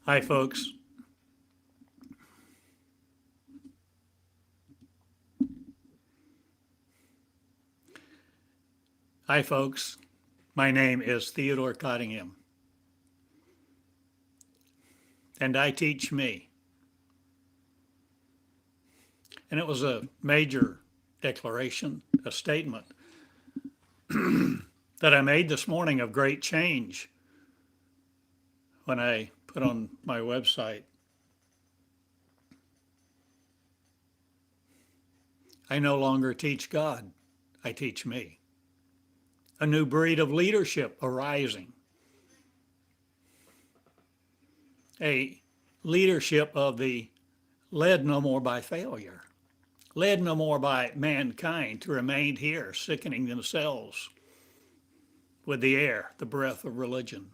Hi, folks. Hi, folks. My name is Theodore Cottingham, and I teach me. And it was a major declaration, a statement that I made this morning of great change when I put on my website. I no longer teach God, I teach me. A new breed of leadership arising, a leadership of the led no more by failure, led no more by mankind to remain here, sickening themselves with the air, the breath of religion.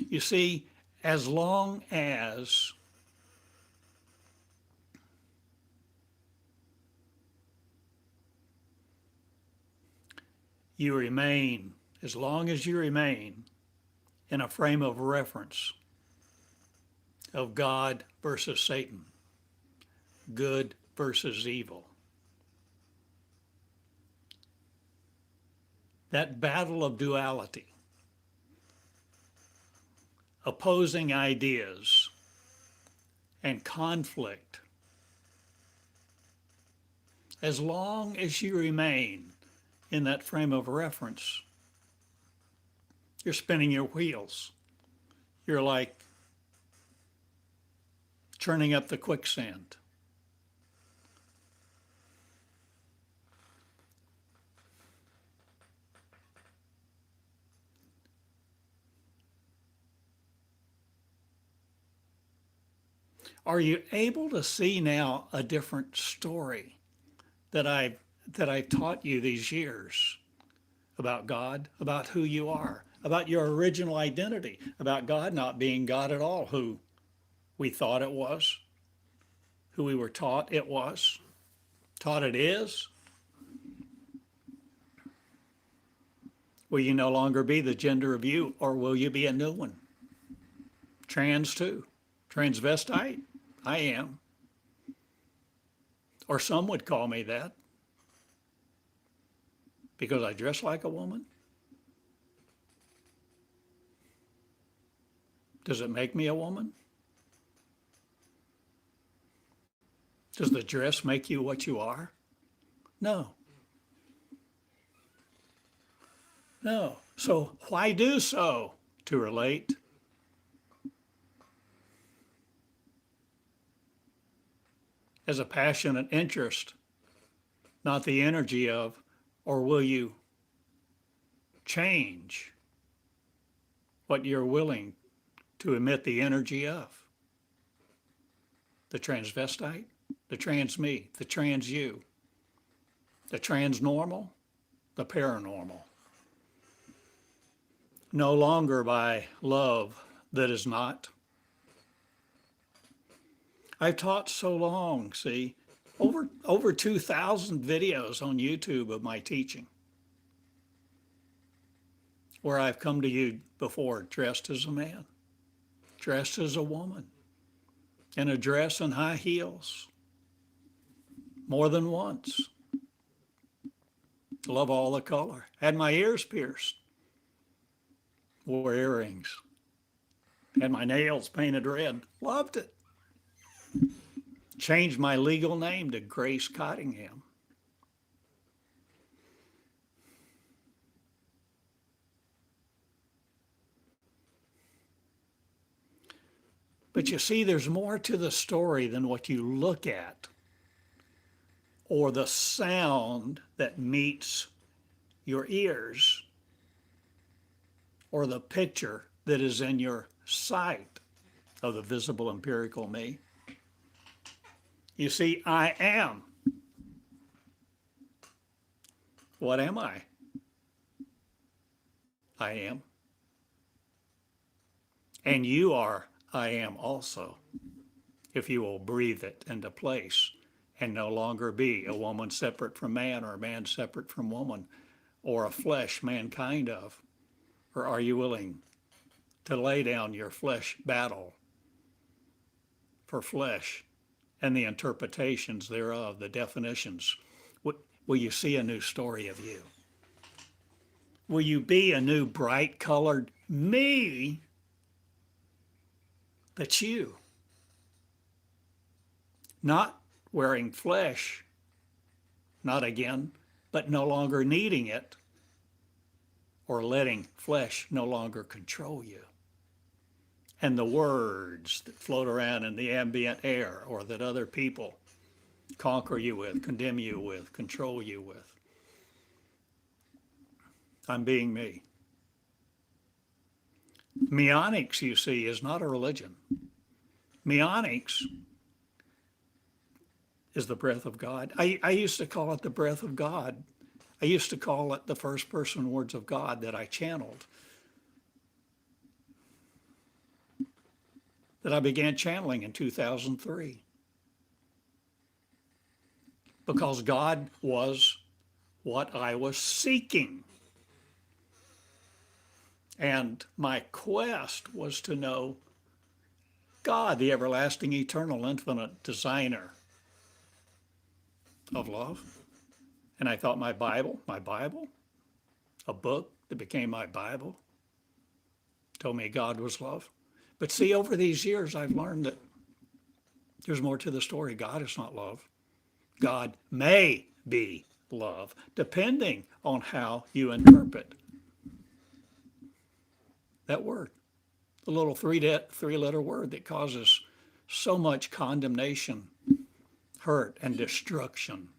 You see, as long as you remain, as long as you remain in a frame of reference of God versus Satan, good versus evil, that battle of duality, opposing ideas, and conflict, as long as you remain in that frame of reference, you're spinning your wheels. You're like churning up the quicksand. Are you able to see now a different story that I've taught you these years about God, about who you are, about your original identity, about God not being God at all, who we thought it was, who we were taught it was, taught it is? Will you no longer be the gender of you, or will you be a new one? Trans too. Transvestite? I am. Or some would call me that because I dress like a woman. Does it make me a woman? Does the dress make you what you are? No. No. So why do so? To relate. As a passionate interest, not the energy of, or will you change what you're willing to emit the energy of? The transvestite, the trans me, the trans you, the transnormal, the paranormal. No longer by love that is not. I've taught so long, see, over 2,000 videos on YouTube of my teaching, where I've come to you before dressed as a man, dressed as a woman, in a dress and high heels, more than once. Love all the color. Had my ears pierced, wore earrings, had my nails painted red. Loved it. Changed my legal name to Grace Cottingham. But you see, there's more to the story than what you look at or the sound that meets your ears or the picture that is in your sight of the visible empirical me. You see, I am. What am I? I am. And you are, I am also, if you will breathe it into place and no longer be a woman separate from man or a man separate from woman or a flesh mankind of. Or are you willing to lay down your flesh battle for flesh and the interpretations thereof, the definitions? Will you see a new story of you? Will you be a new bright colored me that's you? Not wearing flesh, not again, but no longer needing it or letting flesh no longer control you. And the words that float around in the ambient air or that other people conquer you with, condemn you with, control you with. I'm being me. Meonics, you see, is not a religion. Meonics is the breath of God. I used to call it the breath of God. I used to call it the first person words of God that I channeled. That I began channeling in 2003. Because God was what I was seeking. And my quest was to know God, the everlasting, eternal, infinite designer of love. And I thought my Bible, a book that became my Bible, told me God was love. But see, over these years, I've learned that there's more to the story. God is not love. God may be love, depending on how you interpret that word, the little three-letter word that causes so much condemnation, hurt, and destruction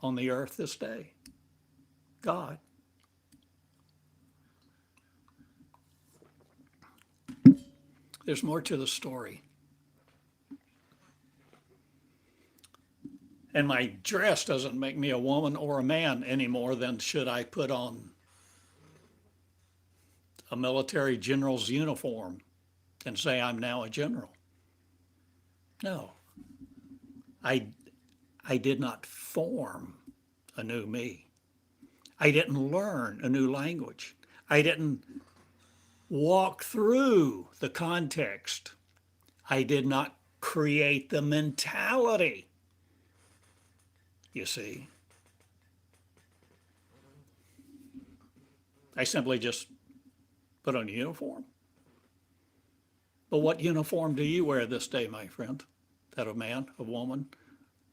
on the earth this day. God. There's more to the story. And my dress doesn't make me a woman or a man any more than should I put on a military general's uniform and say I'm now a general. No. I did not form a new me. I didn't learn a new language. I didn't walk through the context. I did not create the mentality. You see, I simply just put on a uniform. But what uniform do you wear this day, my friend? That of man, of woman?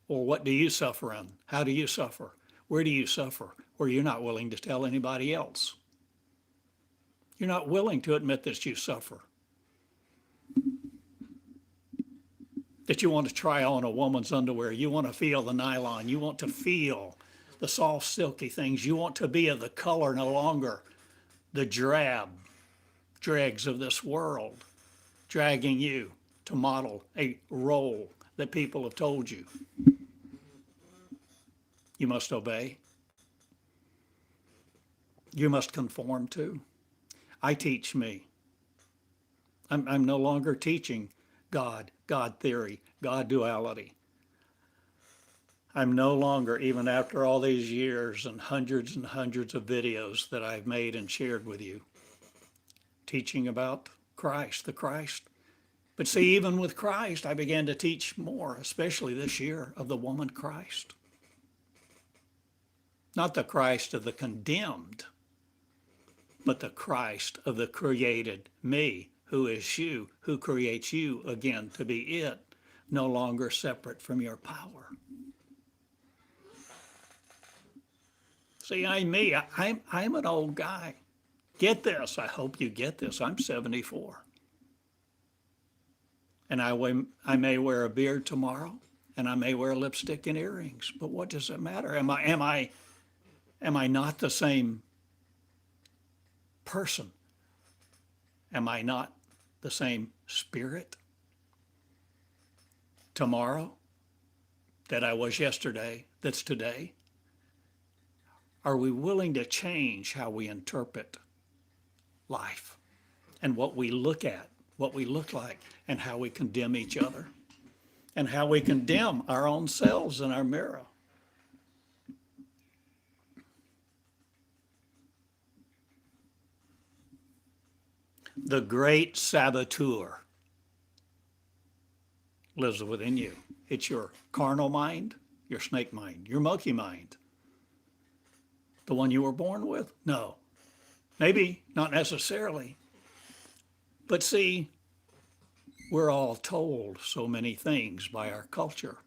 Or what do you suffer in? How do you suffer? Where do you suffer? Where you're not willing to tell anybody else. You're not willing to admit that you suffer. That you want to try on a woman's underwear. You want to feel the nylon. You want to feel the soft, silky things. You want to be of the color, no longer the drab dregs of this world, dragging you to model a role that people have told you. You must obey. You must conform to. I teach me. I'm no longer teaching God theory, God duality. I'm no longer, even after all these years and hundreds of videos that I've made and shared with you, teaching about Christ, the Christ. But see, even with Christ, I began to teach more, especially this year, of the woman Christ. Not the Christ of the condemned, but the Christ of the created me, who is you, who creates you again to be it, no longer separate from your power. See, I'm me. I'm an old guy. Get this. I hope you get this. I'm 74. And I may wear a beard tomorrow, and I may wear lipstick and earrings. But what does it matter? Am I not the same person? Am I not the same spirit tomorrow that I was yesterday, that's today? Are we willing to change how we interpret life and what we look at, what we look like, and how we condemn each other and how we condemn our own selves in our mirror? The great saboteur lives within you. It's your carnal mind, your snake mind, your monkey mind. The one you were born with? No. Maybe not necessarily. But see, we're all told so many things by our culture,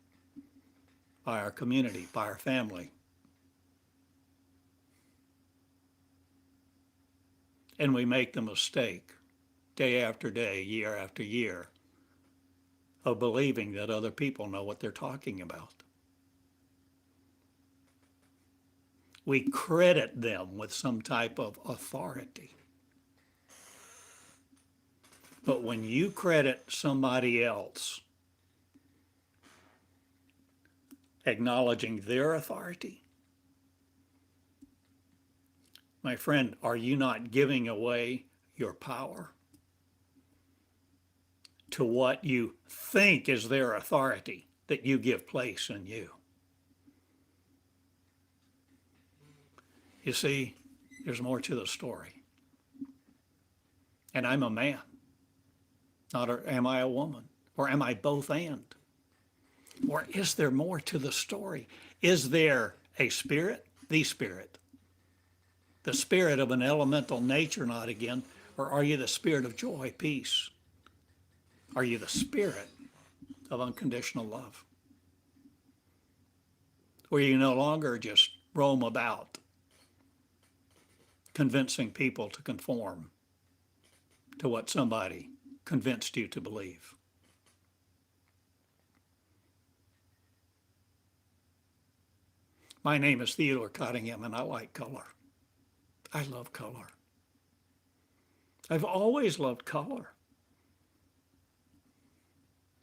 by our community, by our family. And we make the mistake day after day, year after year, of believing that other people know what they're talking about. We credit them with some type of authority. But when you credit somebody else acknowledging their authority, my friend, are you not giving away your power to what you think is their authority that you give place in you? You see, there's more to the story. And I'm a man, not am I a woman? Or am I both and? Or is there more to the story? Is there a spirit? The spirit of an elemental nature, not again, or are you the spirit of joy, peace? Are you the spirit of unconditional love? Where you no longer just roam about convincing people to conform to what somebody convinced you to believe. My name is Theodore Cottingham, and I like color. I love color. I've always loved color.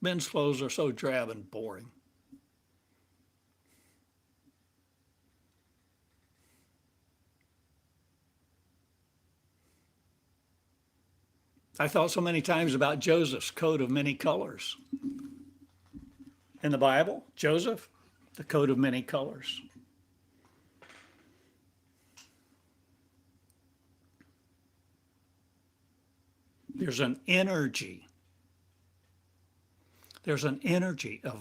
Men's clothes are so drab and boring. I thought so many times about Joseph's coat of many colors. In the Bible, Joseph, the coat of many colors. There's an energy. There's an energy of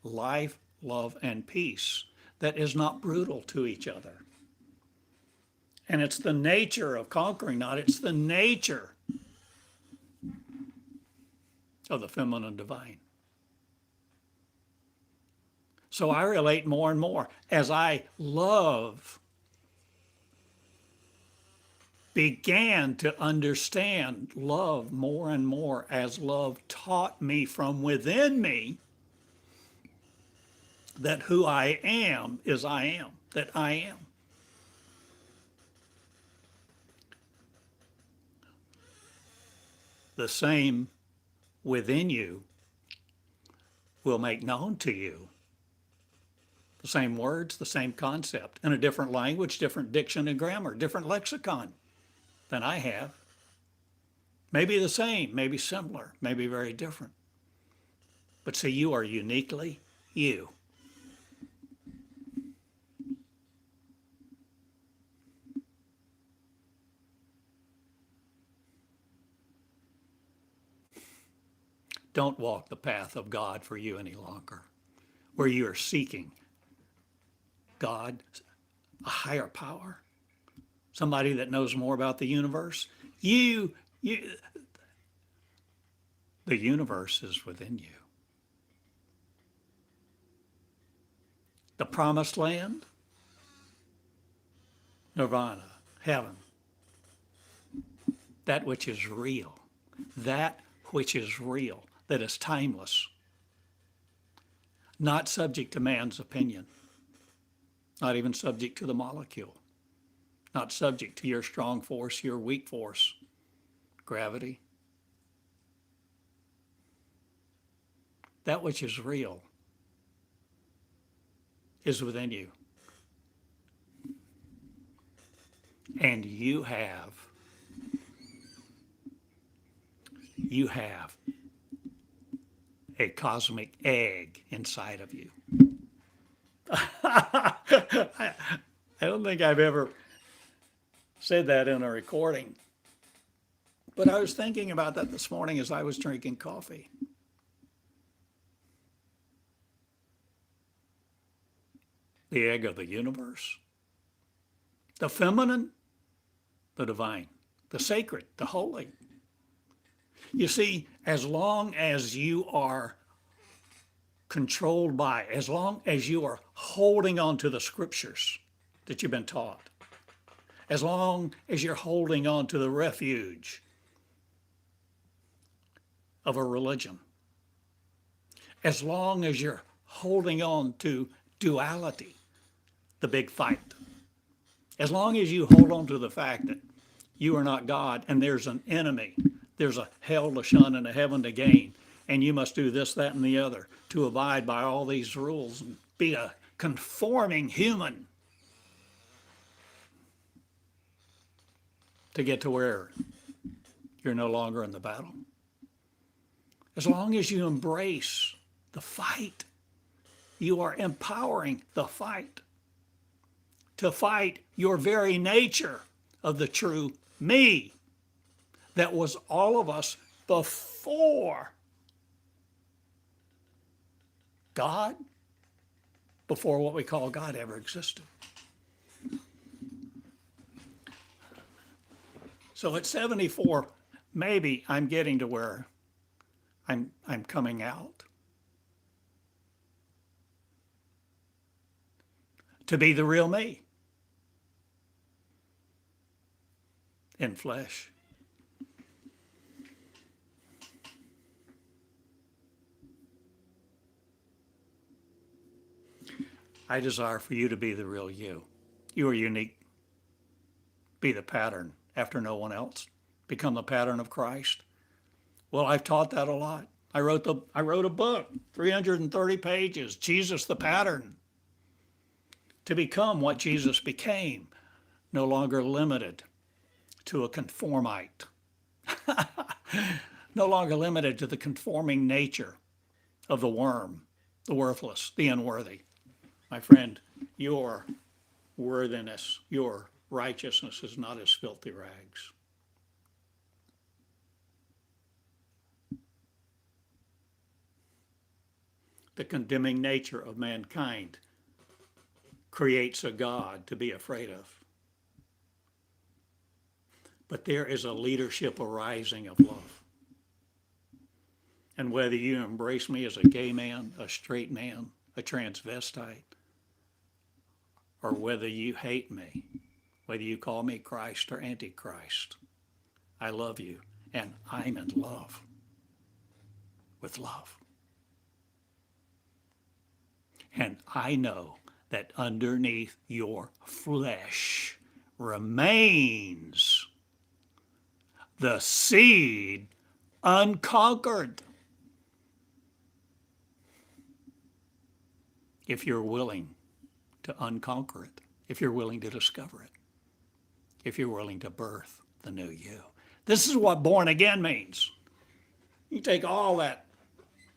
life, love, and peace that is not brutal to each other. And it's the nature of conquering, not it's the nature of the feminine divine. So I relate more and more as I began to understand love more and more as love taught me from within me that who I am is I am, that I am. The same within you will make known to you the same words, the same concept, in a different language, different diction and grammar, different lexicon than I have. Maybe the same, maybe similar, maybe very different. But see, you are uniquely you. Don't walk the path of God for you any longer, where you are seeking God, a higher power, somebody that knows more about the universe. The universe is within you. The promised land, nirvana, heaven, that which is real, that which is real, that is timeless, not subject to man's opinion, not even subject to the molecule, not subject to your strong force, your weak force, gravity. That which is real is within you. And you have a cosmic egg inside of you. I don't think I've ever said that in a recording, But I was thinking about that this morning as I was drinking coffee. The egg of the universe, the feminine, the divine, the sacred, the holy. You see, as long as you are controlled by, as long as you are holding on to the scriptures that you've been taught, as long as you're holding on to the refuge of a religion, as long as you're holding on to duality, the big fight, as long as you hold on to the fact that you are not God and there's an enemy, there's a hell to shun and a heaven to gain, and you must do this, that, and the other to abide by all these rules and be a conforming human to get to where you're no longer in the battle. As long as you embrace the fight, you are empowering the fight to fight your very nature of the true me that was all of us before God, before what we call God ever existed. So at 74, maybe I'm getting to where I'm coming out to be the real me in flesh. I desire for you to be the real you. You are unique. Be the pattern after no one else. Become the pattern of Christ. Well, I've taught that a lot. I wrote a book, 330 pages, Jesus the Pattern. To become what Jesus became, no longer limited to a conformite. No longer limited to the conforming nature of the worm, the worthless, the unworthy. My friend, your worthiness, your righteousness is not as filthy rags. The condemning nature of mankind creates a God to be afraid of. But there is a leadership arising of love. And whether you embrace me as a gay man, a straight man, a transvestite, or whether you hate me, whether you call me Christ or Antichrist, I love you, and I'm in love with love. And I know that underneath your flesh remains the seed unconquered. If you're willing to unconquer it, if you're willing to discover it, if you're willing to birth the new you. This is what born again means. You take all that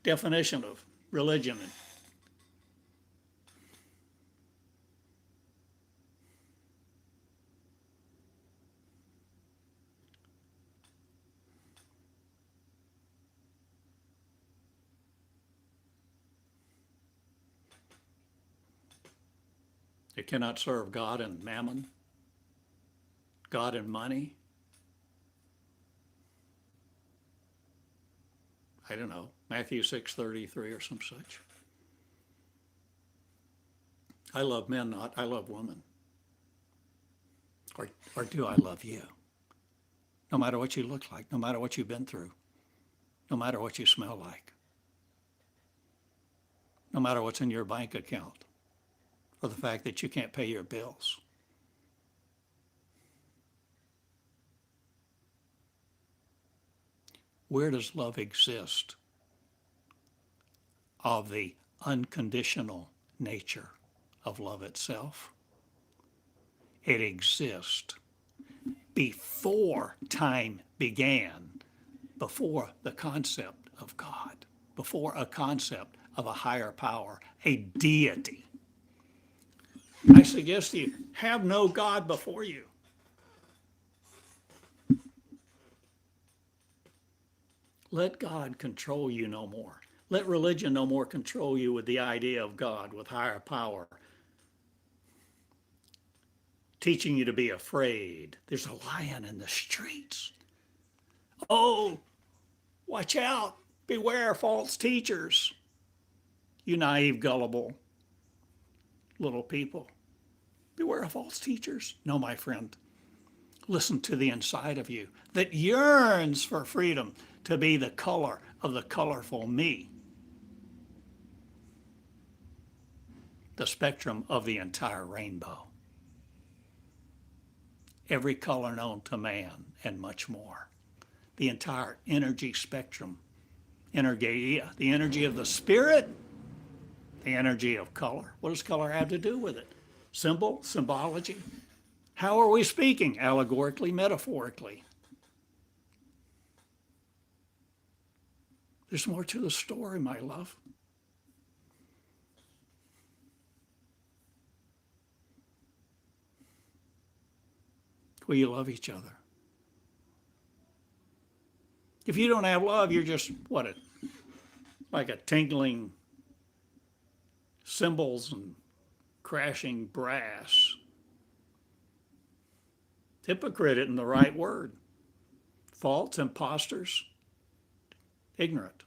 definition of religion and it cannot serve God and mammon, God and money. I don't know, Matthew 6:33 or some such. I love men, not I love women. Or do I love you? No matter what you look like, no matter what you've been through, no matter what you smell like, no matter what's in your bank account, or the fact that you can't pay your bills. Where does love exist of the unconditional nature of love itself? It exists before time began, before the concept of God, before a concept of a higher power, a deity. I suggest to you, have no God before you. Let God control you no more. Let religion no more control you with the idea of God, with higher power, teaching you to be afraid. There's a lion in the streets. Oh, watch out. Beware false teachers. You naive, gullible little people. Beware of false teachers. No, my friend. Listen to the inside of you that yearns for freedom to be the color of the colorful me. The spectrum of the entire rainbow. Every color known to man and much more. The entire energy spectrum. Energeia, the energy of the spirit, the energy of color. What does color have to do with it? Symbol, symbology. How are we speaking? Allegorically, metaphorically. There's more to the story, my love. Will you love each other? If you don't have love, you're just, like a tingling cymbals and crashing brass. Hypocrite isn't the right word. False, imposters, ignorant.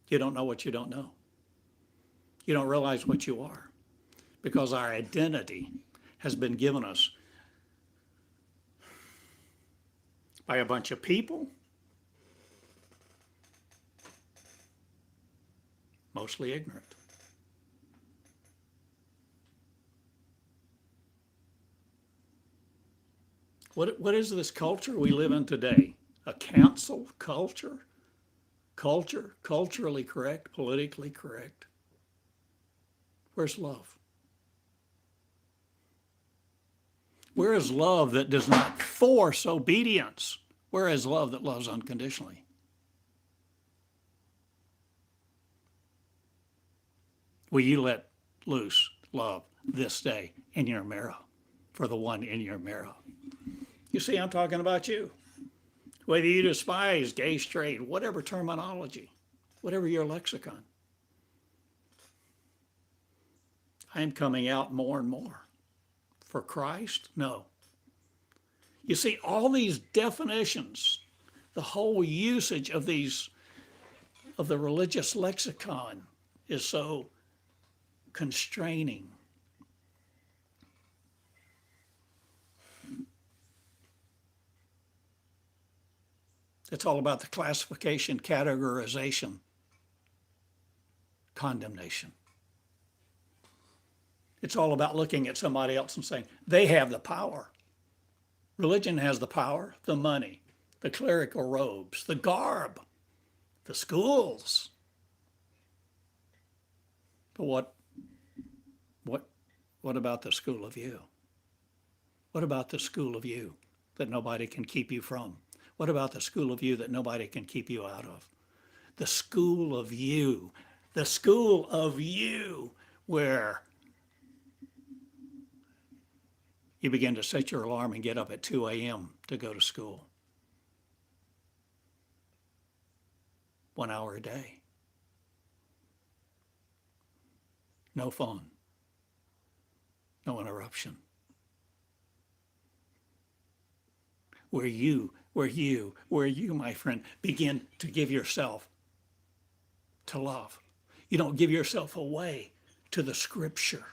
You don't know what you don't know. You don't realize what you are, because our identity has been given us by a bunch of people, mostly ignorant. What is this culture we live in today? A cancel culture? Culturally correct, politically correct. Where's love? Where is love that does not force obedience? Where is love that loves unconditionally? Will you let loose love this day in your mirror for the one in your mirror? You see, I'm talking about you. Whether you despise gay, straight, whatever terminology, whatever your lexicon, I am coming out more and more. For Christ? No. You see, all these definitions, the whole usage of these, of the religious lexicon is so constraining. It's all about the classification, categorization, condemnation. It's all about looking at somebody else and saying, they have the power. Religion has the power, the money, the clerical robes, the garb, the schools. But what about the school of you? What about the school of you that nobody can keep you from? What about the school of you that nobody can keep you out of? The school of you where you begin to set your alarm and get up at 2 a.m. to go to school. 1 hour a day. No phone. No interruption. Where you, my friend, begin to give yourself to love. You don't give yourself away to the scripture.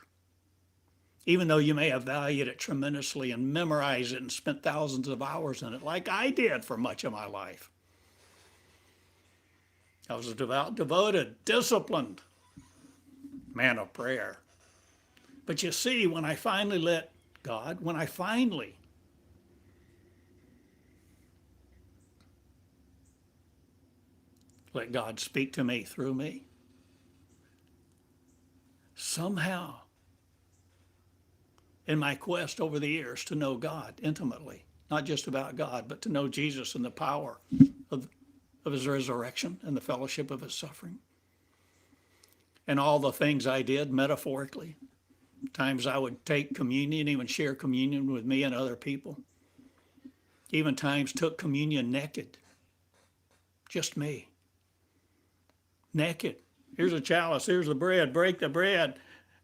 Even though you may have valued it tremendously and memorized it and spent thousands of hours in it, like I did for much of my life. I was a devout, devoted, disciplined man of prayer. But you see, when I finally let God, let God speak to me through me, somehow, in my quest over the years to know God intimately, not just about God, but to know Jesus and the power of his resurrection and the fellowship of his suffering, and all the things I did metaphorically. Times I would take communion, even share communion with me and other people. Even times took communion naked. just me, naked. Here's a chalice, here's the bread, break the bread,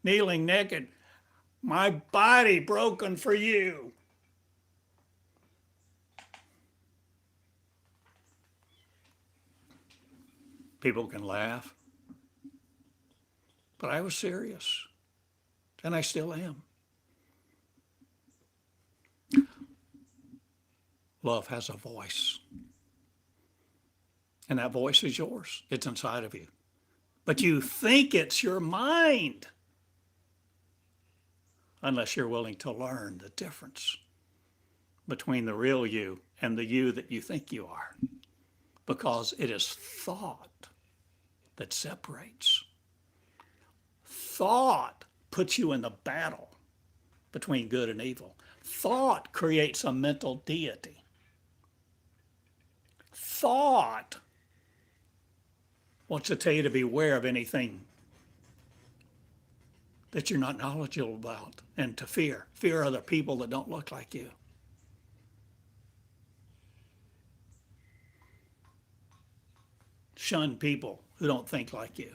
kneeling naked. My body broken for you. People can laugh, but I was serious, and I still am. Love has a voice, and that voice is yours. It's inside of you. But you think it's your mind unless you're willing to learn the difference between the real you and the you that you think you are, because it is thought that separates. Thought puts you in the battle between good and evil. Thought creates a mental deity. Thought wants to tell you to beware of anything that you're not knowledgeable about, and to fear. Fear other people that don't look like you. Shun people who don't think like you.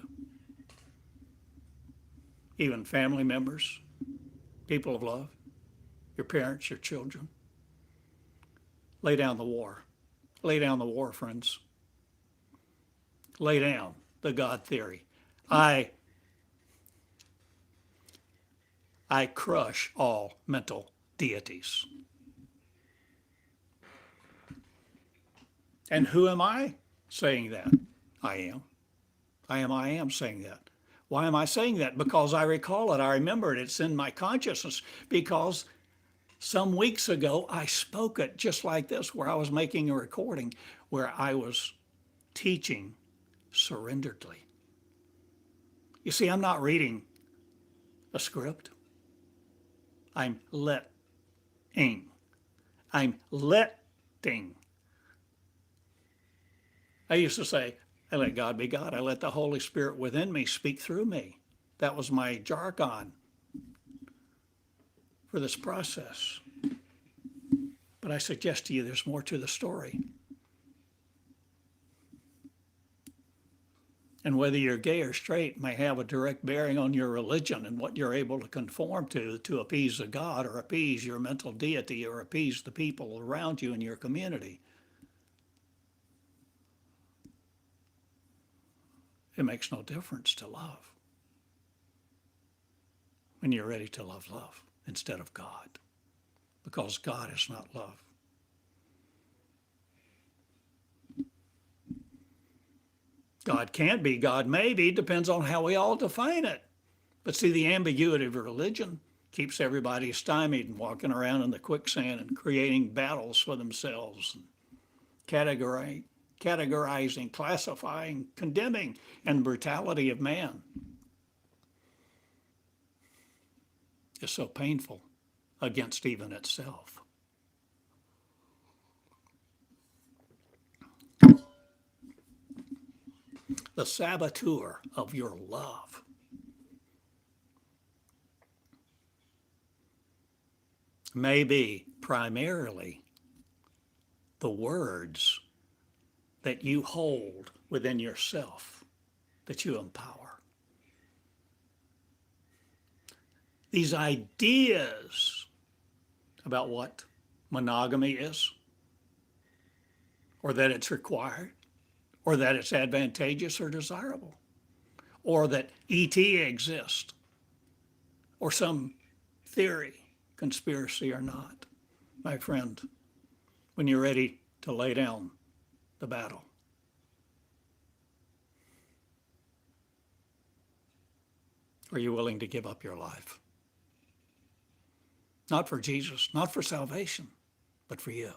Even family members, people of love, your parents, your children. Lay down the war. Lay down the war, friends. Lay down the God theory. I crush all mental deities. And who am I saying that? I am saying that. Why am I saying that? Because I recall it. I remember it. It's in my consciousness. Because some weeks ago, I spoke it just like this, where I was making a recording, where I was teaching surrenderedly. You see, I'm not reading a script. I'm letting. I'm letting. I used to say, I let God be God. I let the Holy Spirit within me speak through me. That was my jargon for this process. But I suggest to you there's more to the story. And whether you're gay or straight may have a direct bearing on your religion and what you're able to conform to appease a God or appease your mental deity or appease the people around you in your community. It makes no difference to love when you're ready to love love instead of God, because God is not love. God can't be, God may be, depends on how we all define it. But see, the ambiguity of religion keeps everybody stymied and walking around in the quicksand and creating battles for themselves, and categorizing, classifying, condemning, and brutality of man is so painful against even itself. The saboteur of your love may be primarily the words that you hold within yourself, that you empower. These ideas about what monogamy is, or that it's required, or that it's advantageous or desirable, or that ET exists, or some theory, conspiracy or not. My friend, when you're ready to lay down the battle, are you willing to give up your life? Not for Jesus, not for salvation, but for you.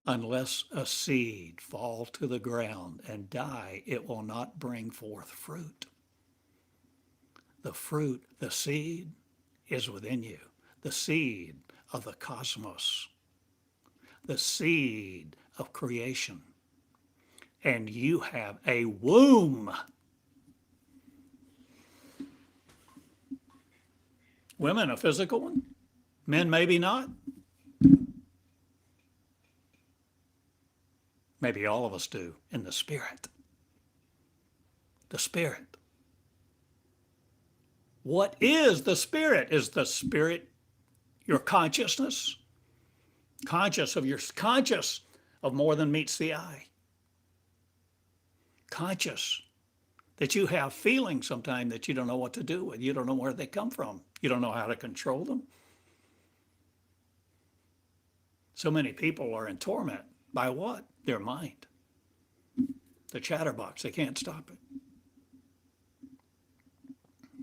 Unless a seed fall to the ground and die, it will not bring forth fruit. The fruit, the seed, is within you. The seed of the cosmos. The seed of creation. And you have a womb. Women, a physical one. Men, maybe not. Maybe all of us do, in the Spirit. The Spirit. What is the Spirit? Is the Spirit your consciousness? Conscious of more than meets the eye. Conscious that you have feelings sometimes that you don't know what to do with. You don't know where they come from. You don't know how to control them. So many people are in torment by what? Their mind. The chatterbox, they can't stop it.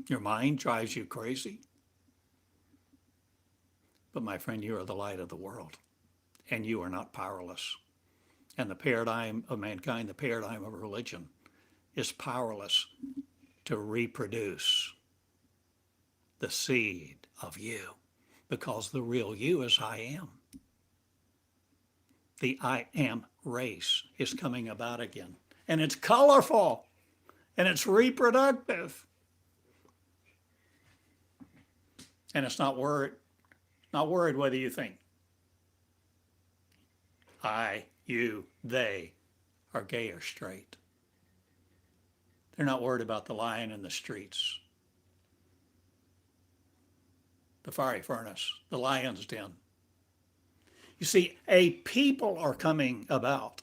Your mind drives you crazy. But my friend, you are the light of the world, and you are not powerless. And the paradigm of mankind, the paradigm of religion, is powerless to reproduce the seed of you, because the real you is I am. The I am race is coming about again, and it's colorful, and it's reproductive, and it's not worried whether you think I, you, they are gay or straight. They're not worried about the lion in the streets, the fiery furnace, the lion's den. You see, a people are coming about.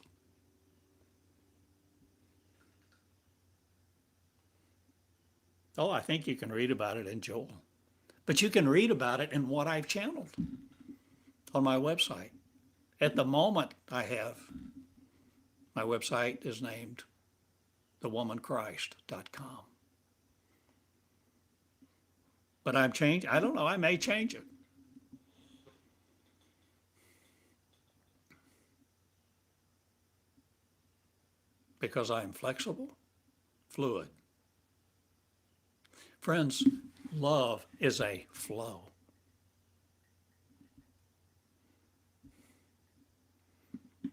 Oh, I think you can read about it in Joel. But you can read about it in what I've channeled on my website. At the moment, my website is named thewomanchrist.com. But I'm changing. I don't know. I may change it. Because I am flexible, fluid. Friends, love is a flow.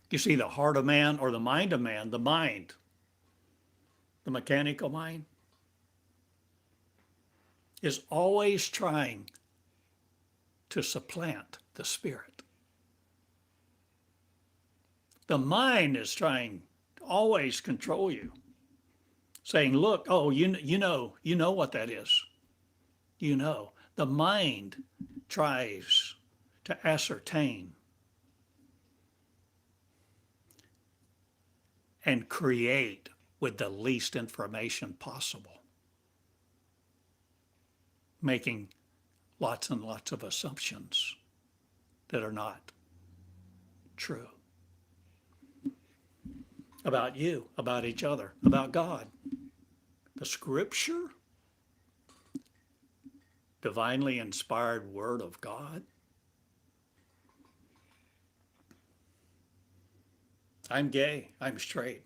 You see, the heart of man or the mind of man, the mechanical mind, is always trying to supplant the spirit. The mind is trying to always control you, saying, look, oh, you know what that is. You know. The mind tries to ascertain and create with the least information possible, making lots and lots of assumptions that are not true about you, about each other, about God. The Scripture, divinely inspired Word of God. I'm gay, I'm straight.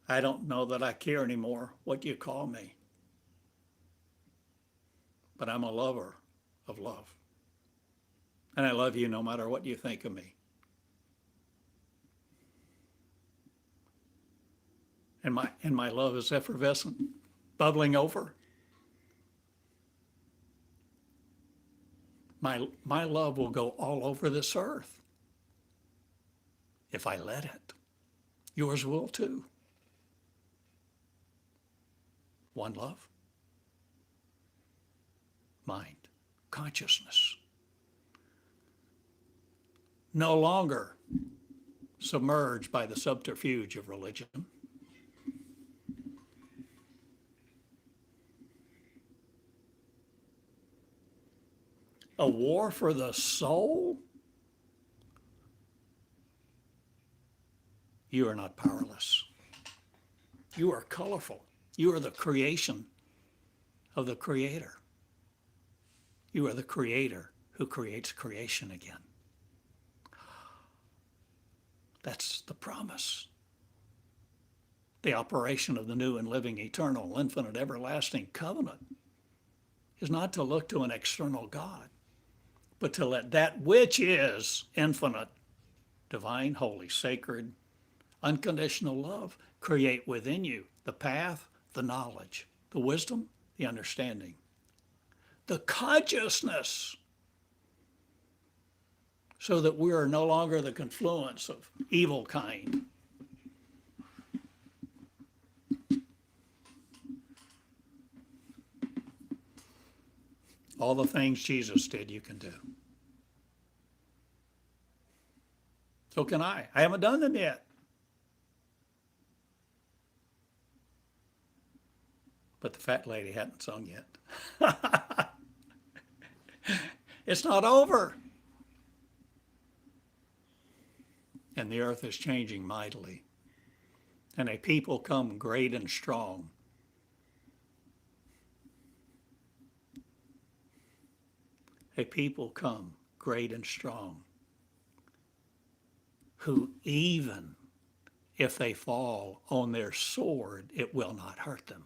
I don't know that I care anymore what you call me, but I'm a lover of love. And I love you no matter what you think of me. And my love is effervescent, bubbling over. My love will go all over this earth if I let it. Yours will too. One love, mind, consciousness. No longer submerged by the subterfuge of religion. A war for the soul? You are not powerless. You are colorful. You are the creation of the Creator. You are the Creator who creates creation again. That's the promise. The operation of the new and living, eternal, infinite, everlasting covenant is not to look to an external God, but to let that which is infinite, divine, holy, sacred, unconditional love create within you the path, the knowledge, the wisdom, the understanding, the consciousness, so that we are no longer the confluence of evil kind. All the things Jesus did, you can do. So can I. I haven't done them yet. But the fat lady hadn't sung yet. It's not over. And the earth is changing mightily. And a people come great and strong. A people come great and strong, who even if they fall on their sword, it will not hurt them,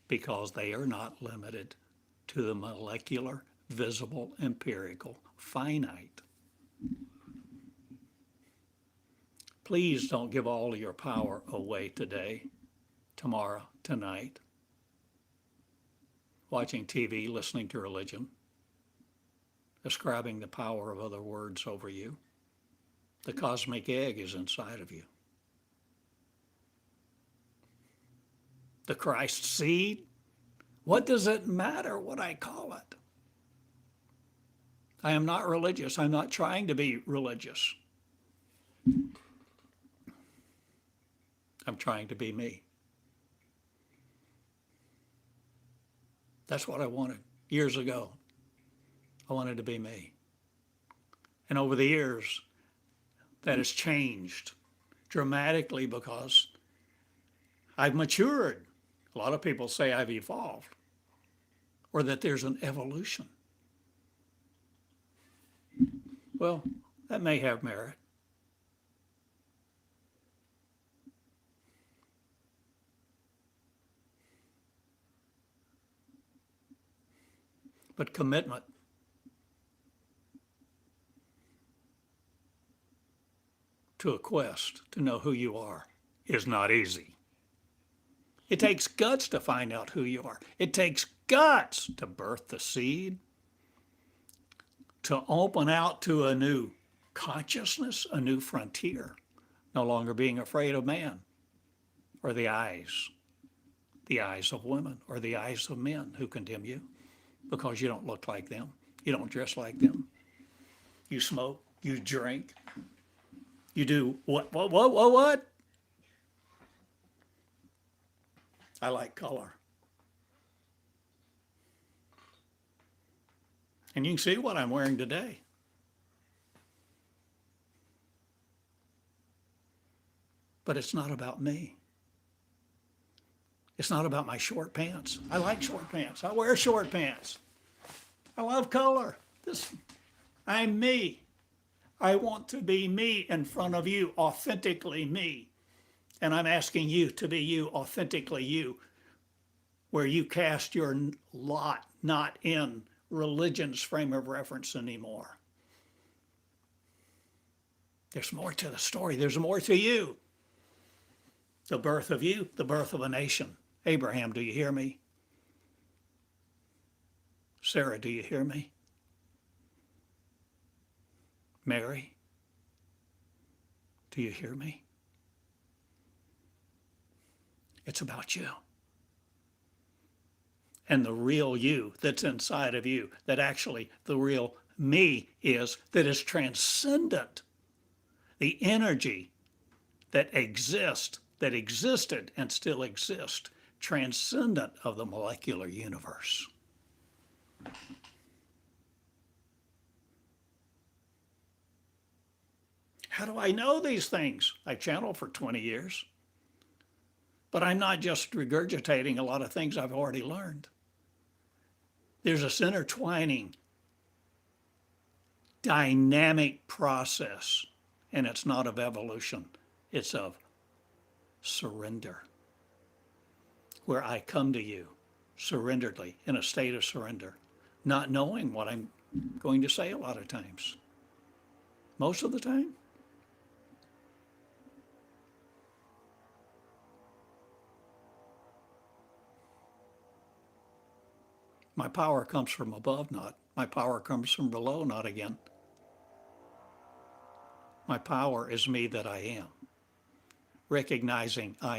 because they are not limited to the molecular, visible, empirical, finite. Please don't give all of your power away today, tomorrow, tonight, watching TV, listening to religion, ascribing the power of other words over you. The cosmic egg is inside of you. The Christ seed, what does it matter what I call it? I am not religious. I'm not trying to be religious. I'm trying to be me. That's what I wanted years ago. I wanted to be me. And over the years, that has changed dramatically because I've matured. A lot of people say I've evolved, or that there's an evolution. Well, that may have merit. But commitment to a quest to know who you are is not easy. It takes guts to find out who you are. It takes guts to birth the seed, to open out to a new consciousness, a new frontier, no longer being afraid of man or the eyes of women or the eyes of men who condemn you because you don't look like them, you don't dress like them, you smoke, you drink, you do what? I like color. And you can see what I'm wearing today. But it's not about me. It's not about my short pants. I like short pants. I wear short pants. I love color. I'm me. I want to be me in front of you, authentically me. And I'm asking you to be you, authentically you, where you cast your lot not in religion's frame of reference anymore. There's more to the story. There's more to you. The birth of you, the birth of a nation. Abraham, do you hear me? Sarah, do you hear me? Mary, do you hear me? It's about you. And the real you that's inside of you, that actually the real me is, that is transcendent. The energy that exists, that existed and still exists, transcendent of the molecular universe. How do I know these things? I channeled for 20 years. But I'm not just regurgitating a lot of things I've already learned. There's this intertwining, dynamic process, and it's not of evolution, it's of surrender, where I come to you surrenderedly, in a state of surrender, not knowing what I'm going to say a lot of times. Most of the time. My power comes from above, not. My power comes from below, not again. My power is me that I am. Recognizing I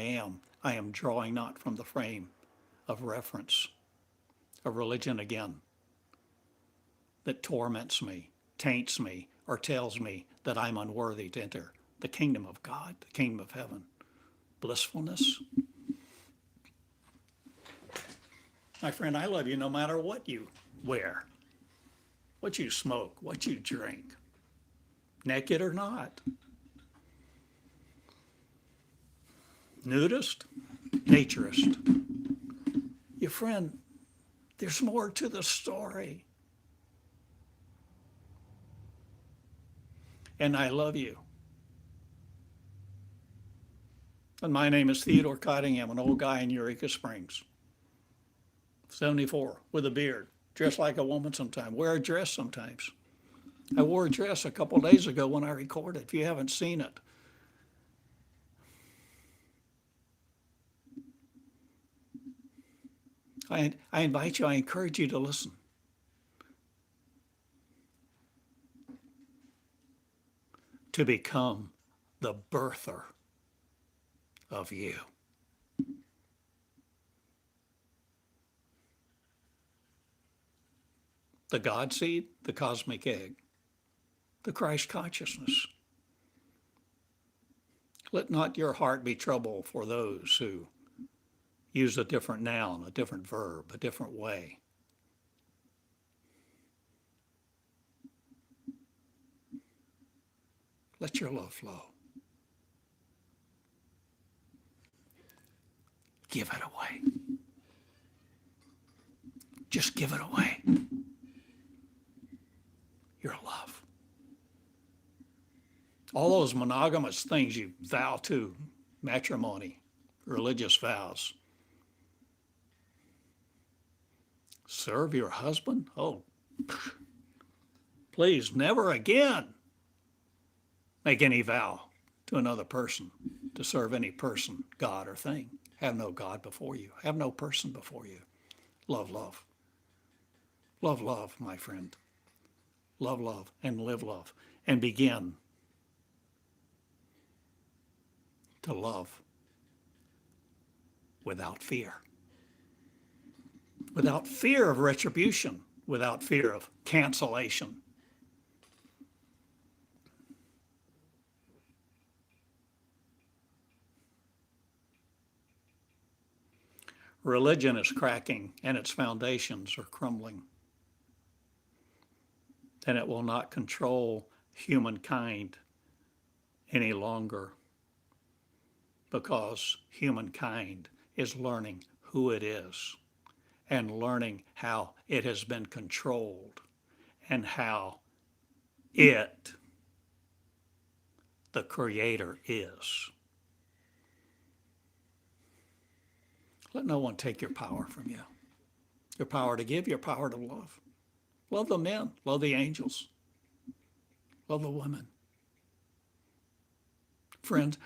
am drawing not from the frame of reference of religion again that torments me, taints me, or tells me that I'm unworthy to enter the kingdom of God, the kingdom of heaven. Blissfulness. My friend, I love you no matter what you wear, what you smoke, what you drink, naked or not. Nudist, naturist. Your friend, there's more to the story. And I love you. And my name is Theodore Cottingham, an old guy in Eureka Springs. 74, with a beard, dressed like a woman sometimes, wear a dress sometimes. I wore a dress a couple of days ago when I recorded, if you haven't seen it. I invite you, I encourage you to listen. To become the birther of you. The God seed, the cosmic egg, the Christ consciousness. Let not your heart be troubled for those who use a different noun, a different verb, a different way. Let your love flow. Give it away. Just give it away. Your love. All those monogamous things you vow to, matrimony, religious vows. Serve your husband? Oh, please, never again make any vow to another person, to serve any person, God, or thing. Have no God before you. Have no person before you. Love, love. Love, love, my friend. Love, love, and live love. And begin to love without fear. Without fear of retribution, without fear of cancellation. Religion is cracking and its foundations are crumbling. And it will not control humankind any longer because humankind is learning who it is and learning how it has been controlled and how it, the Creator, is. Let no one take your power from you. Your power to give, your power to love. Love the men, love the angels, love the women. Friends,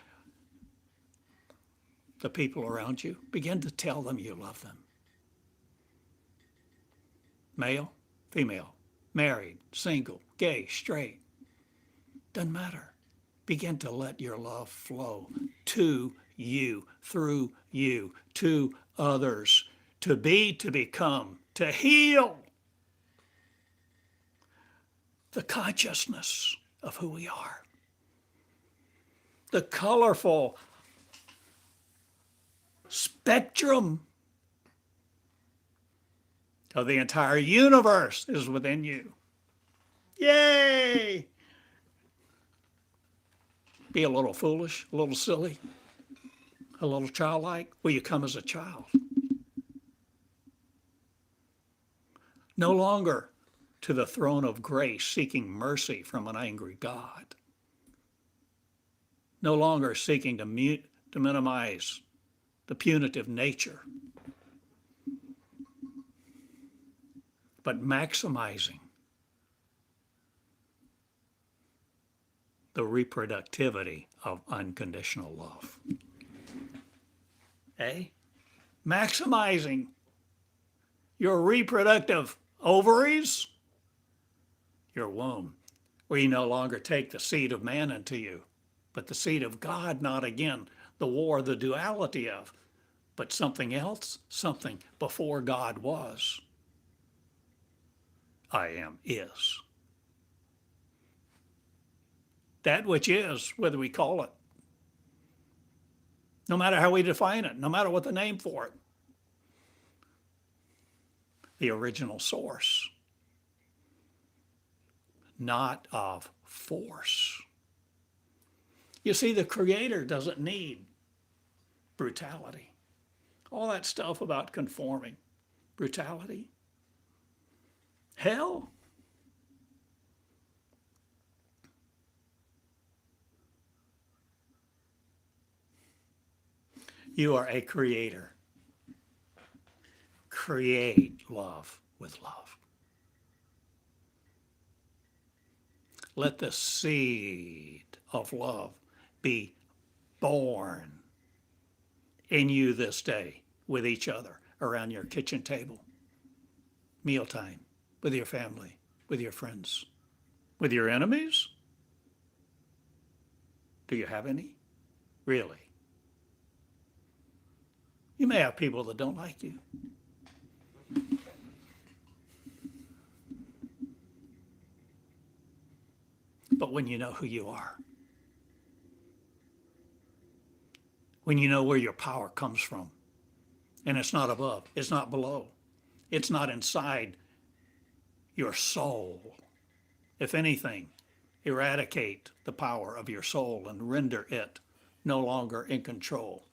the people around you, begin to tell them you love them. Male, female, married, single, gay, straight, doesn't matter. Begin to let your love flow to you, through you, to others, to be, to become, to heal the consciousness of who we are. The colorful spectrum of the entire universe is within you. Yay! Be a little foolish, a little silly, a little childlike. Will you come as a child? No longer to the throne of grace seeking mercy from an angry God. No longer seeking to minimize the punitive nature, but maximizing the reproductivity of unconditional love. Maximizing your reproductive ovaries, your womb, where you no longer take the seed of man into you, but the seed of God, not again the war, the duality of, but something else, something before God was. I am is. That which is, whether we call it, no matter how we define it, no matter what the name for it, the original source, not of force. You see, the Creator doesn't need brutality. All that stuff about conforming, brutality, hell. You are a creator. Create love with love. Let the seed of love be born in you this day with each other around your kitchen table, mealtime, with your family, with your friends, with your enemies. Do you have any? Really? You may have people that don't like you. But when you know who you are, when you know where your power comes from, and it's not above, it's not below, it's not inside your soul. If anything, eradicate the power of your soul and render it no longer in control.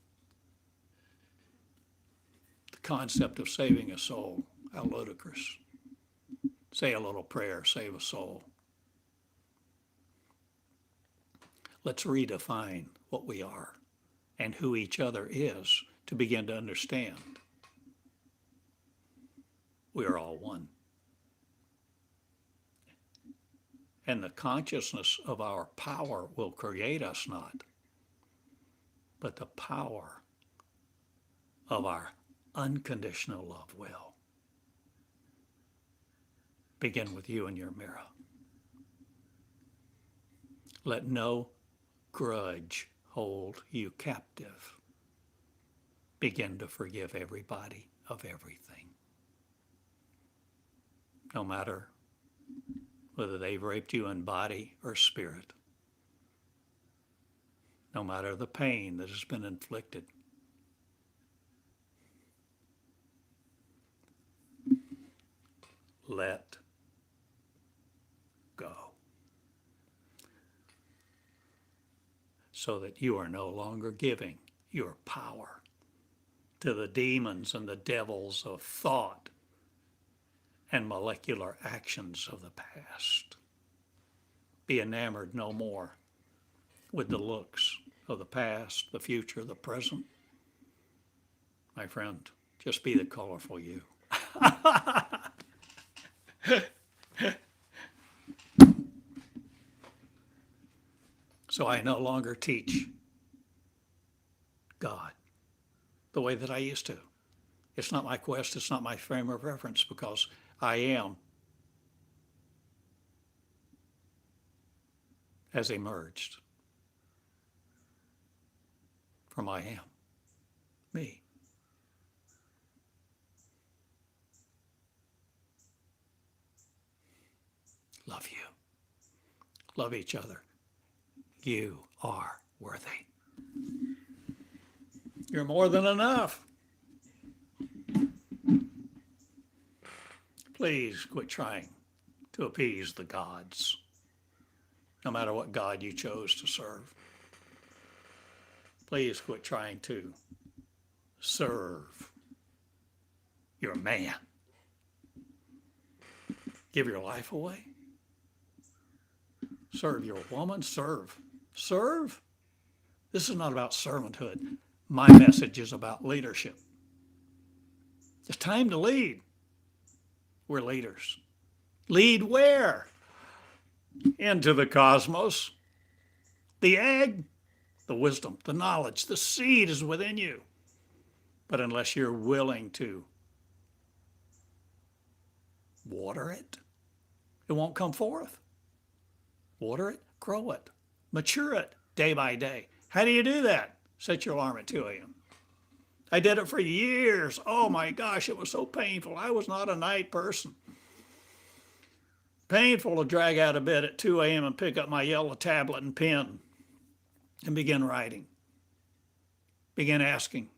The concept of saving a soul, how ludicrous. Say a little prayer, save a soul. Let's redefine what we are and who each other is to begin to understand. We are all one. And the consciousness of our power will create us not, but the power of our unconditional love will. Begin with you and your mirror. Let no grudge hold you captive. Begin to forgive everybody of everything. No matter whether they've raped you in body or spirit. No matter the pain that has been inflicted. Let go. So that you are no longer giving your power to the demons and the devils of thought and molecular actions of the past. Be enamored no more with the looks of the past, the future, the present. My friend, just be the colorful you. So I no longer teach God the way that I used to. It's not my quest, it's not my frame of reference, because I am has emerged from I am, me. Love you. Love each other. You are worthy. You're more than enough. Please quit trying to appease the gods, no matter what God you chose to serve. Please quit trying to serve your man. Give your life away. Serve your woman. Serve. Serve. This is not about servanthood. My message is about leadership. It's time to lead. We're leaders. Lead where? Into the cosmos. The egg, the wisdom, the knowledge, the seed is within you. But unless you're willing to Water it. It won't come forth. Water it, grow it, mature it day by day. How do you do that? Set your alarm at 2 a.m. I did it for years. Oh my gosh, it was so painful. I was not a night person. Painful to drag out of bed at 2 a.m. and pick up my yellow tablet and pen and begin writing, begin asking.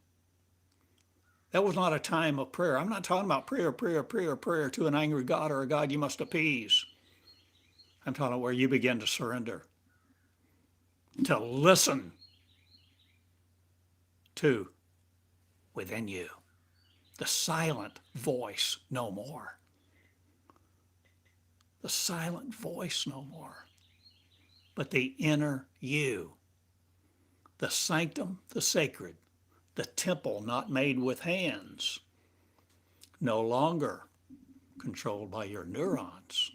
That was not a time of prayer. I'm not talking about prayer to an angry God or a God you must appease. I'm talking about where you begin to surrender, to listen to within you, the silent voice no more. The silent voice no more, but the inner you, the sanctum, the sacred, the temple not made with hands, no longer controlled by your neurons,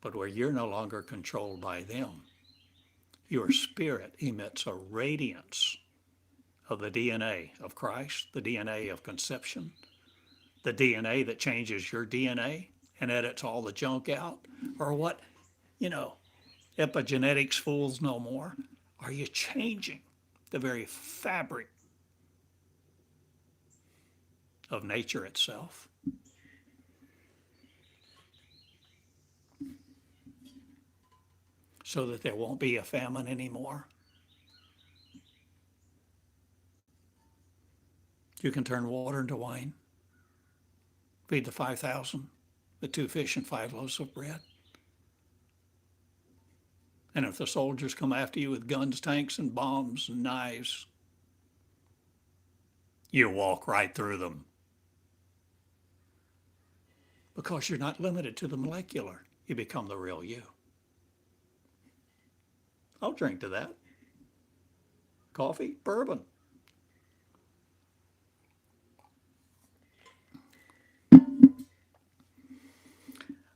but where you're no longer controlled by them. Your spirit emits a radiance of the DNA of Christ, the DNA of conception, the DNA that changes your DNA and edits all the junk out, or what, epigenetics fools no more. Are you changing the very fabric of nature itself? So that there won't be a famine anymore? You can turn water into wine, feed the 5,000 with 2 fish and 5 loaves of bread. And if the soldiers come after you with guns, tanks, and bombs and knives, you walk right through them. Because you're not limited to the molecular. You become the real you. I'll drink to that. Coffee, bourbon.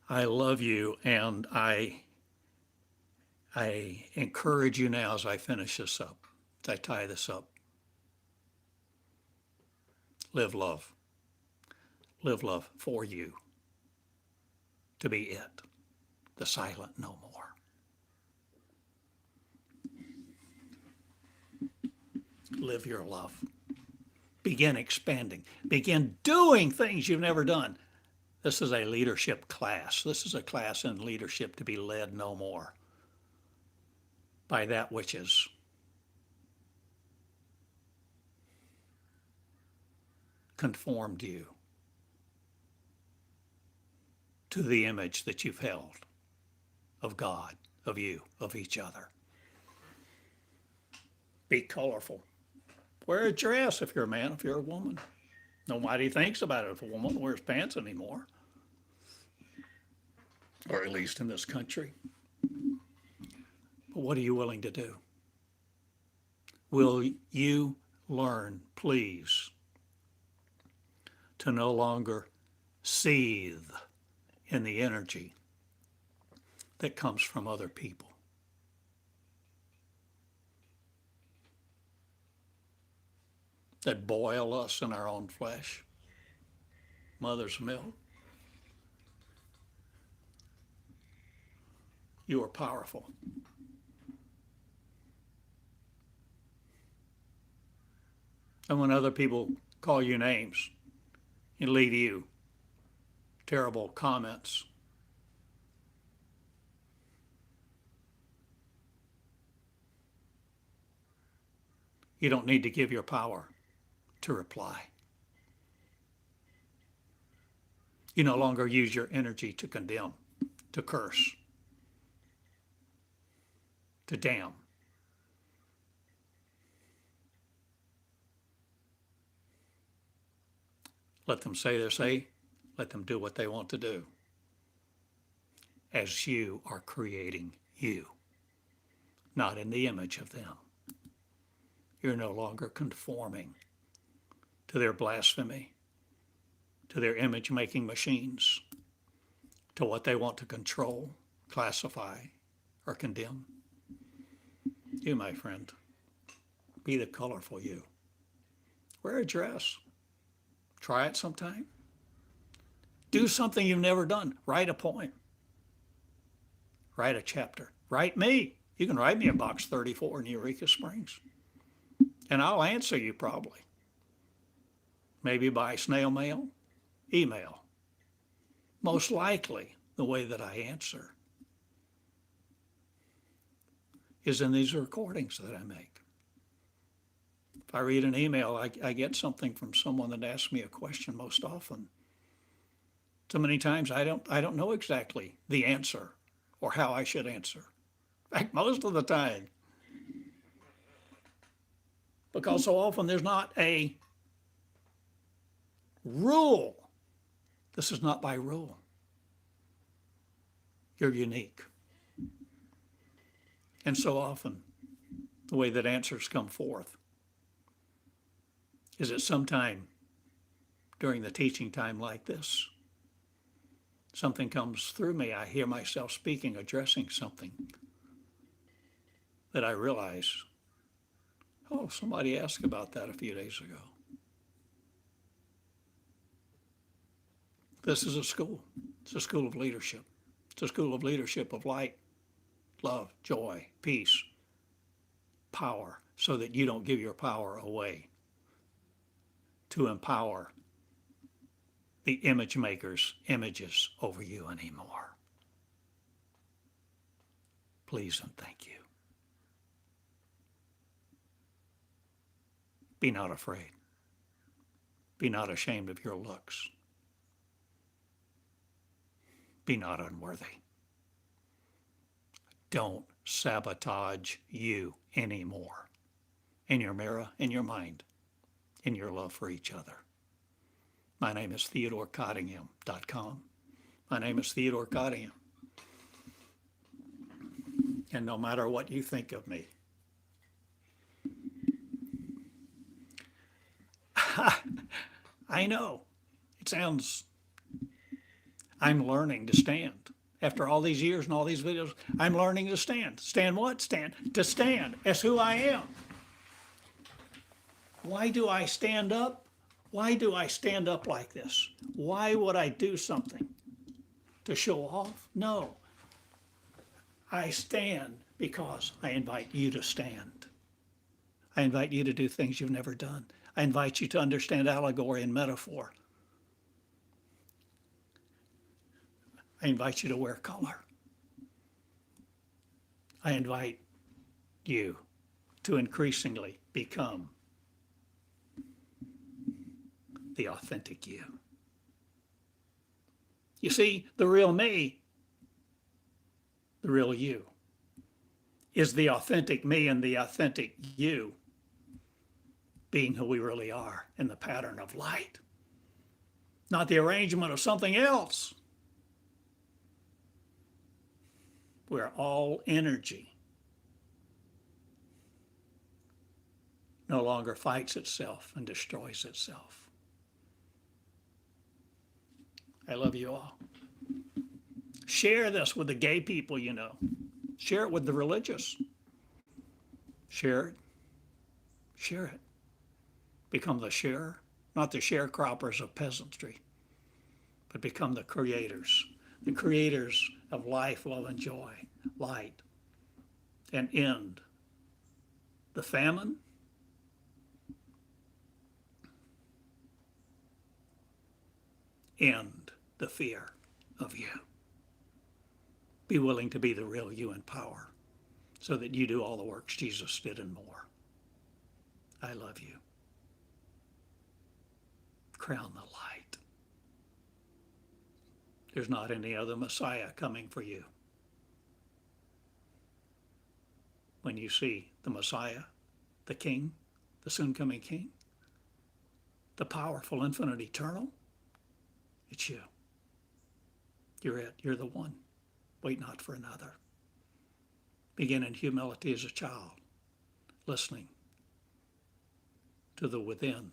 I love you, and I encourage you now as I finish this up, as I tie this up. Live love. Live love for you. To be it. The silent no more. Live your love. Begin expanding. Begin doing things you've never done. This is a leadership class. This is a class in leadership to be led no more by that which is conformed you to the image that you've held of God, of you, of each other. Be colorful. Wear a dress if you're a man, if you're a woman. Nobody thinks about it if a woman wears pants anymore, or at least in this country. But what are you willing to do? Will you learn, please, to no longer seethe in the energy that comes from other people? That boil us in our own flesh, mother's milk. You are powerful. And when other people call you names and leave you terrible comments, you don't need to give your power to reply. You no longer use your energy to condemn, to curse, to damn. Let them say their say. Let them do what they want to do. As you are creating you, not in the image of them. You're no longer conforming to their blasphemy, to their image-making machines, to what they want to control, classify, or condemn. You, my friend, be the colorful you. Wear a dress. Try it sometime. Do something you've never done. Write a poem. Write a chapter. Write me. You can write me at Box 34 in Eureka Springs. And I'll answer you probably. Maybe by snail mail, email. Most likely, the way that I answer is in these recordings that I make. If I read an email, I get something from someone that asks me a question most often. So many times I don't know exactly the answer or how I should answer. In fact, most of the time. Because so often there's not a rule. This is not by rule. You're unique. And so often, the way that answers come forth is at some time during the teaching time like this, something comes through me. I hear myself speaking, addressing something that I realize, oh, somebody asked about that a few days ago. This is a school. It's a school of leadership. It's a school of leadership of light, love, joy, peace, power, so that you don't give your power away to empower the image makers' images over you anymore. Please and thank you. Be not afraid. Be not ashamed of your looks. Be not unworthy. Don't sabotage you anymore in your mirror, in your mind, in your love for each other. My name is TheodoreCottingham.com. My name is Theodore Cottingham. And no matter what you think of me, I know it sounds, I'm learning to stand. After all these years and all these videos, I'm learning to stand. Stand what? Stand. To stand as who I am. Why do I stand up? Why do I stand up like this? Why would I do something to show off? No. I stand because I invite you to stand. I invite you to do things you've never done. I invite you to understand allegory and metaphor. I invite you to wear color. I invite you to increasingly become the authentic you. You see, the real me, the real you, is the authentic me and the authentic you being who we really are in the pattern of light, not the arrangement of something else. We're all energy. No longer fights itself and destroys itself. I love you all. Share this with the gay people you know. Share it with the religious. Share it. Share it. Become the sharer, not the sharecroppers of peasantry, but become the creators of life, love, and joy, light, and end the famine, end the fear of you. Be willing to be the real you in power so that you do all the works Jesus did and more. I love you. Crown the light. There's not any other Messiah coming for you. When you see the Messiah, the King, the soon-coming King, the powerful, infinite, eternal, it's you. You're it. You're the one. Wait not for another. Begin in humility as a child, listening to the within,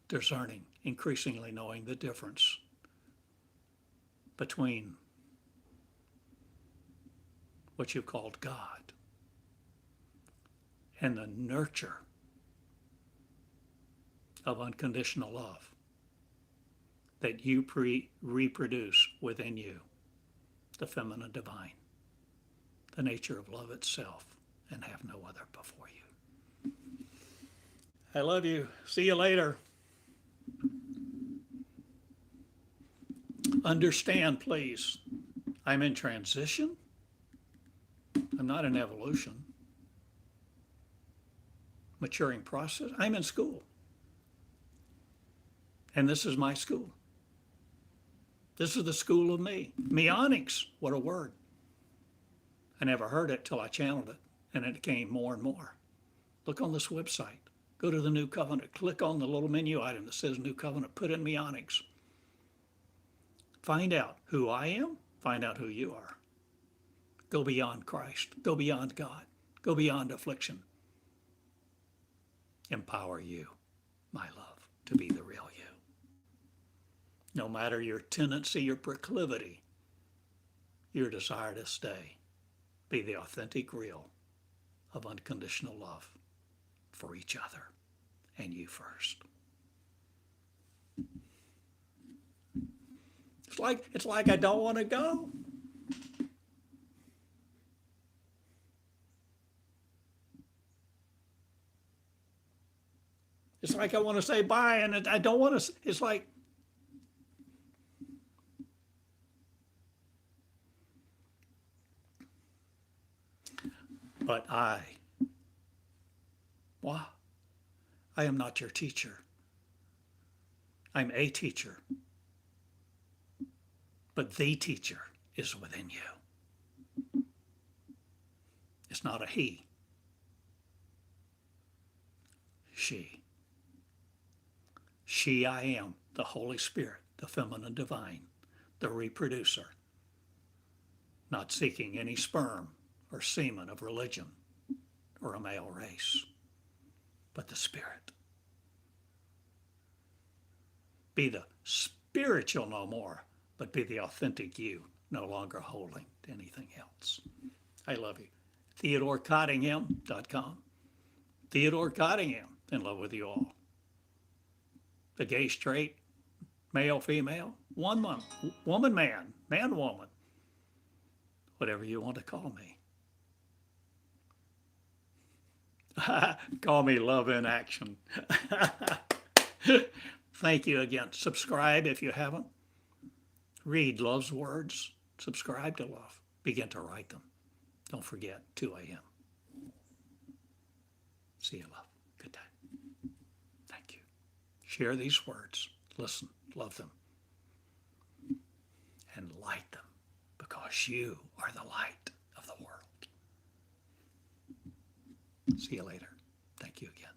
discerning, increasingly knowing the difference between what you called God and the nurture of unconditional love that you reproduce within you, the feminine divine, the nature of love itself, and have no other before you. I love you. See you later. Understand, please, I'm in transition. I'm not in evolution. Maturing process. I'm in school. And this is my school. This is the school of me. Meonics, what a word. I never heard it till I channeled it, and it came more and more. Look on this website. Go to the New Covenant. Click on the little menu item that says New Covenant. Put in Meonics. Find out who I am. Find out who you are. Go beyond Christ. Go beyond God. Go beyond affliction. Empower you, my love, to be the real you. No matter your tendency, your proclivity, your desire to stay, be the authentic real of unconditional love for each other and you first. It's like I don't want to go. It's like I want to say bye and I don't want to. It's like, but I am not your teacher. I'm a teacher. But the teacher is within you. It's not a he. She. She I am, the Holy Spirit, the feminine divine, the reproducer, not seeking any sperm or semen of religion or a male race, but the Spirit. Be the spiritual no more, but be the authentic you, no longer holding to anything else. I love you. TheodoreCottingham.com. Theodore Cottingham, in love with you all. The gay, straight, male, female, woman, man, man, woman, whatever you want to call me. Call me love in action. Thank you again. Subscribe if you haven't. Read Love's words. Subscribe to Love. Begin to write them. Don't forget, 2 a.m. See you, love. Good day. Thank you. Share these words. Listen. Love them. And light them, because you are the light of the world. See you later. Thank you again.